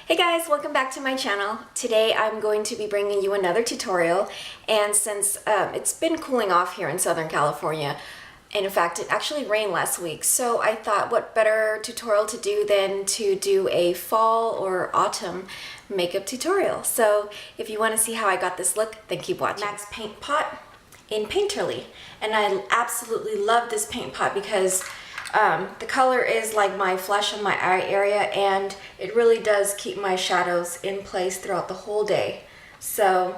Hey guys, welcome back to my channel. Today I'm going to be bringing you another tutorial, and since it's been cooling off here in Southern California, and in fact it actually rained last week, so I thought what better tutorial to do than to do a fall or autumn makeup tutorial. So if you want to see how I got this look, then keep watching. Max Paint Pot in Painterly, and I absolutely love this paint pot because the color is like my flesh on my eye area, and it really does keep my shadows in place throughout the whole day. So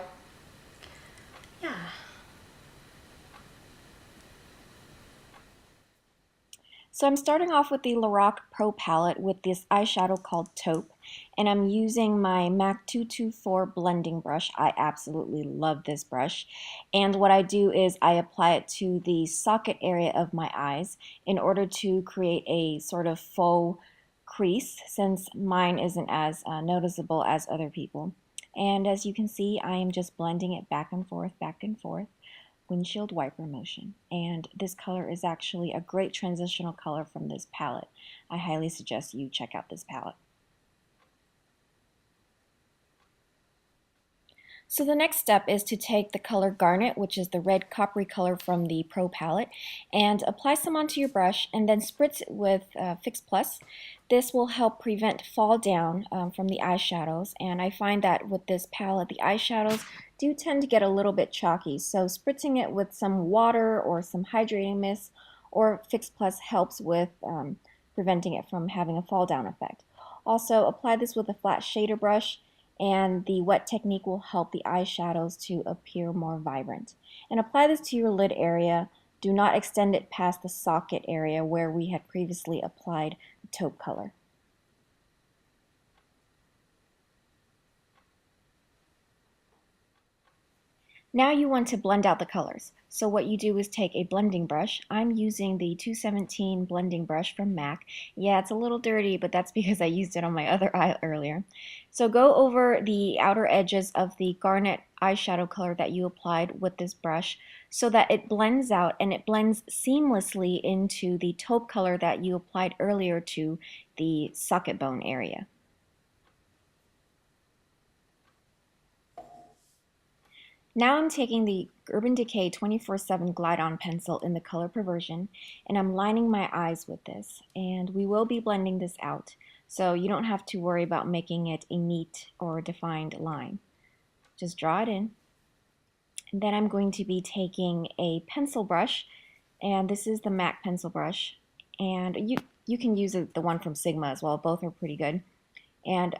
yeah. So I'm starting off with the Lorac Pro Palette with this eyeshadow called Taupe, and I'm using my MAC 224 blending brush. I absolutely love this brush, and what I do is I apply it to the socket area of my eyes in order to create a sort of faux crease, since mine isn't as noticeable as other people. And as you can see, I am just blending it back and forth, windshield wiper motion. And this color is actually a great transitional color from this palette. I highly suggest you check out this palette. So the next step is to take the color Garnet, which is the red coppery color from the Pro palette, and apply some onto your brush and then spritz it with Fix Plus. This will help prevent fall down from the eyeshadows, and I find that with this palette the eyeshadows do tend to get a little bit chalky, so spritzing it with some water or some hydrating mist or Fix Plus helps with preventing it from having a fall down effect. Also, apply this with a flat shader brush, and the wet technique will help the eyeshadows to appear more vibrant. And apply this to your lid area. Do not extend it past the socket area where we had previously applied the taupe color. Now you want to blend out the colors. So what you do is take a blending brush. I'm using the 217 blending brush from MAC. Yeah, it's a little dirty, but that's because I used it on my other eye earlier. So go over the outer edges of the Garnet eyeshadow color that you applied with this brush so that it blends out and it blends seamlessly into the taupe color that you applied earlier to the socket bone area. Now I'm taking the Urban Decay 24/7 Glide On pencil in the color Perversion, and I'm lining my eyes with this. And we will be blending this out, so you don't have to worry about making it a neat or defined line. Just draw it in. And then I'm going to be taking a pencil brush, and this is the MAC pencil brush. And you can use the one from Sigma as well. Both are pretty good. And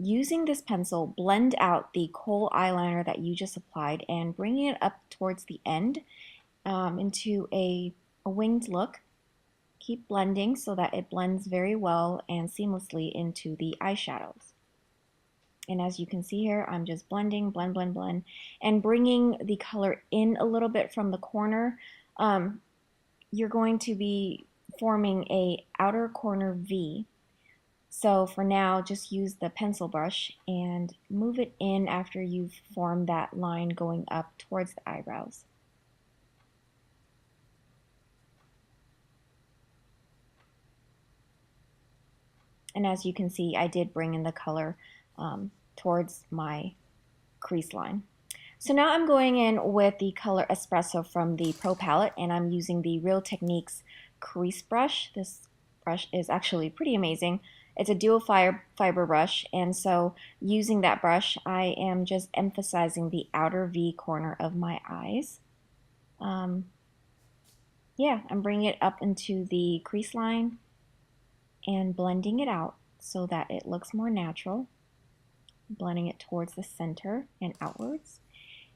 using this pencil, blend out the kohl eyeliner that you just applied and bringing it up towards the end into a winged look. Keep blending so that it blends very well and seamlessly into the eyeshadows. And as you can see here, I'm just blending, blend, blend, blend, and bringing the color in a little bit from the corner. You're going to be forming a outer corner V. So for now, just use the pencil brush and move it in after you've formed that line going up towards the eyebrows. And as you can see, I did bring in the color towards my crease line. So now I'm going in with the color Espresso from the Pro palette, and I'm using the Real Techniques crease brush. This brush is actually pretty amazing. It's a duo fiber brush, and so using that brush, I am just emphasizing the outer V corner of my eyes. Yeah, I'm bringing it up into the crease line and blending it out so that it looks more natural. Blending it towards the center and outwards.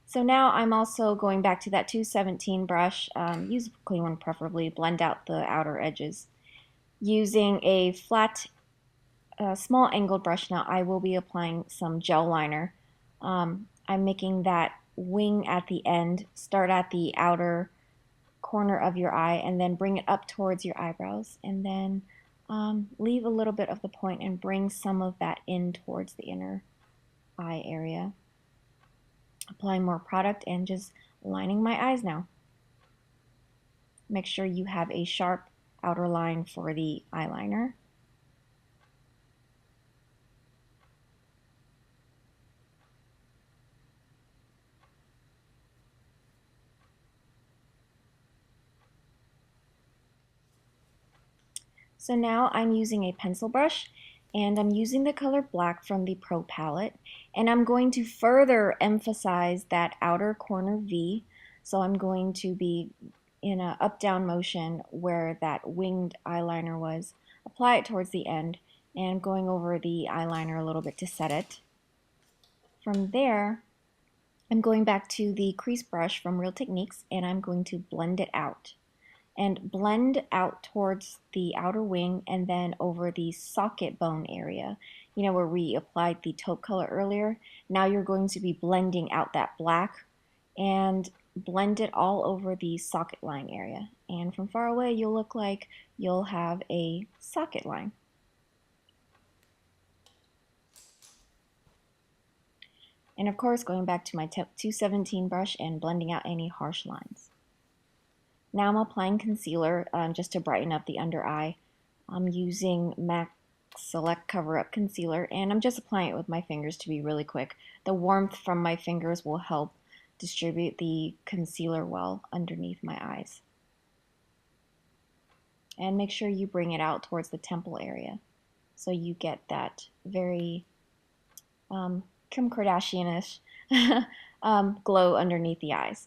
So now I'm also going back to that 217 brush, use a clean one preferably, blend out the outer edges. Using a flat, small angled brush now, I will be applying some gel liner. I'm making that wing at the end, start at the outer corner of your eye and then bring it up towards your eyebrows, and then leave a little bit of the point and bring some of that in towards the inner eye area. Applying more product and just lining my eyes now. Make sure you have a sharp outer line for the eyeliner. So now I'm using a pencil brush, and I'm using the color black from the Pro Palette, and I'm going to further emphasize that outer corner V. So I'm going to be in a up-down motion where that winged eyeliner was. Apply it towards the end, and I'm going over the eyeliner a little bit to set it. From there, I'm going back to the crease brush from Real Techniques, and I'm going to blend it out. And blend out towards the outer wing and then over the socket bone area, you know, where we applied the taupe color earlier. Now you're going to be blending out that black and blend it all over the socket line area. And from far away, you'll look like you'll have a socket line. And of course, going back to my 217 brush and blending out any harsh lines. Now I'm applying concealer just to brighten up the under eye. I'm using MAC Select Cover Up Concealer, and I'm just applying it with my fingers to be really quick. The warmth from my fingers will help distribute the concealer well underneath my eyes. And make sure you bring it out towards the temple area so you get that very Kim Kardashian-ish glow underneath the eyes.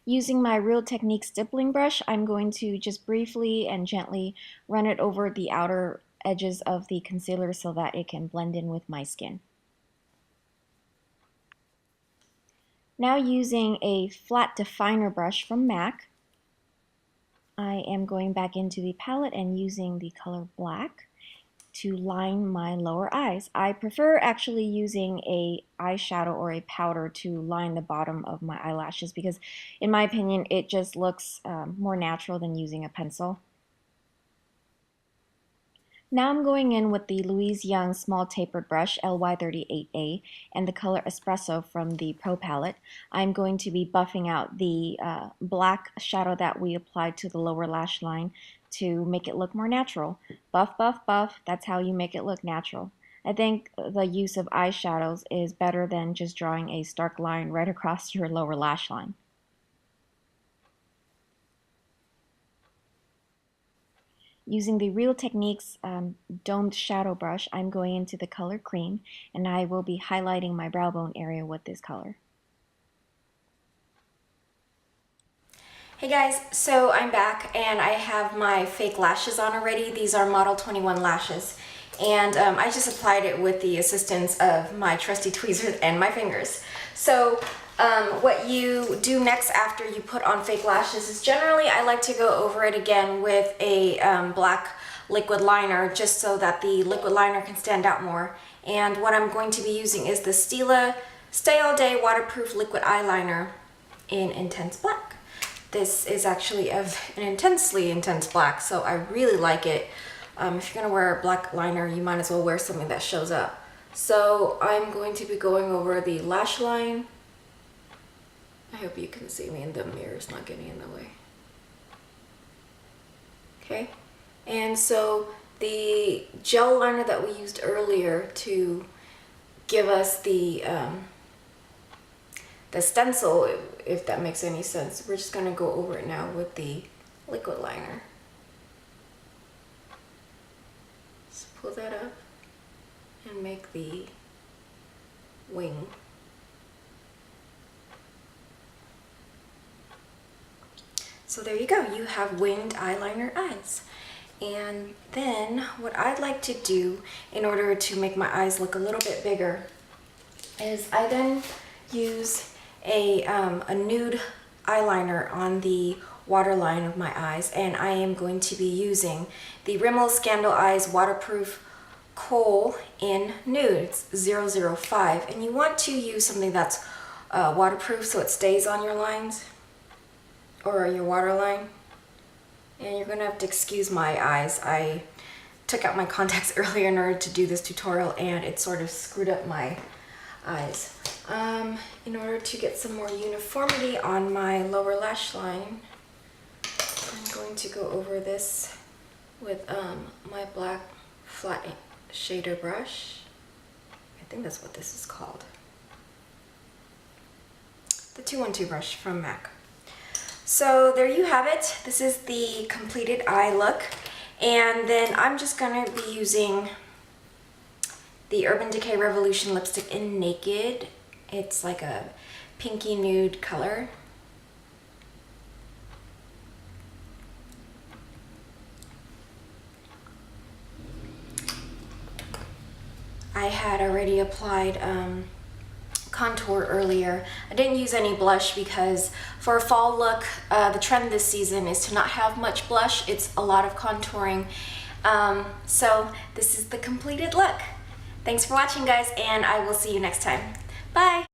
Using my Real Techniques Stippling Brush, I'm going to just briefly and gently run it over the outer edges of the concealer so that it can blend in with my skin. Now using a flat definer brush from MAC, I am going back into the palette and using the color black to line my lower eyes. I prefer actually using a eyeshadow or a powder to line the bottom of my eyelashes because in my opinion it just looks more natural than using a pencil. Now I'm going in with the Louise Young Small Tapered Brush LY38A and the color Espresso from the Pro Palette. I'm going to be buffing out the black shadow that we applied to the lower lash line to make it look more natural. Buff, buff, buff, that's how you make it look natural. I think the use of eyeshadows is better than just drawing a stark line right across your lower lash line. Using the Real Techniques domed shadow brush, I'm going into the color cream, and I will be highlighting my brow bone area with this color. Hey guys, so I'm back and I have my fake lashes on already. These are Model 21 lashes, and I just applied it with the assistance of my trusty tweezers and my fingers. So what you do next after you put on fake lashes is generally I like to go over it again with a black liquid liner just so that the liquid liner can stand out more. And what I'm going to be using is the Stila Stay All Day Waterproof Liquid Eyeliner in Intense Black. This is actually of an intensely intense black, so I really like it. If you're gonna wear a black liner, you might as well wear something that shows up. So I'm going to be going over the lash line. I hope you can see me and the mirror's not getting in the way. Okay, and so the gel liner that we used earlier to give us the stencil, if that makes any sense, we're just gonna go over it now with the liquid liner. So pull that up and make the wing. So there you go, you have winged eyeliner eyes. And then what I'd like to do in order to make my eyes look a little bit bigger is I then use a nude eyeliner on the waterline of my eyes, and I am going to be using the Rimmel Scandal Eyes Waterproof Kohl in Nude 005. And you want to use something that's waterproof so it stays on your lines or your waterline. And you're gonna have to excuse my eyes. I took out my contacts earlier in order to do this tutorial and it sort of screwed up my eyes. In order to get some more uniformity on my lower lash line, I'm going to go over this with my black flat shader brush. I think that's what this is called. The 212 brush from MAC. So there you have it. This is the completed eye look. And then I'm just gonna be using the Urban Decay Revolution lipstick in Naked. It's like a pinky nude color. I had already applied contour earlier. I didn't use any blush because for a fall look, the trend this season is to not have much blush. It's a lot of contouring. So this is the completed look. Thanks for watching, guys, and I will see you next time. Bye!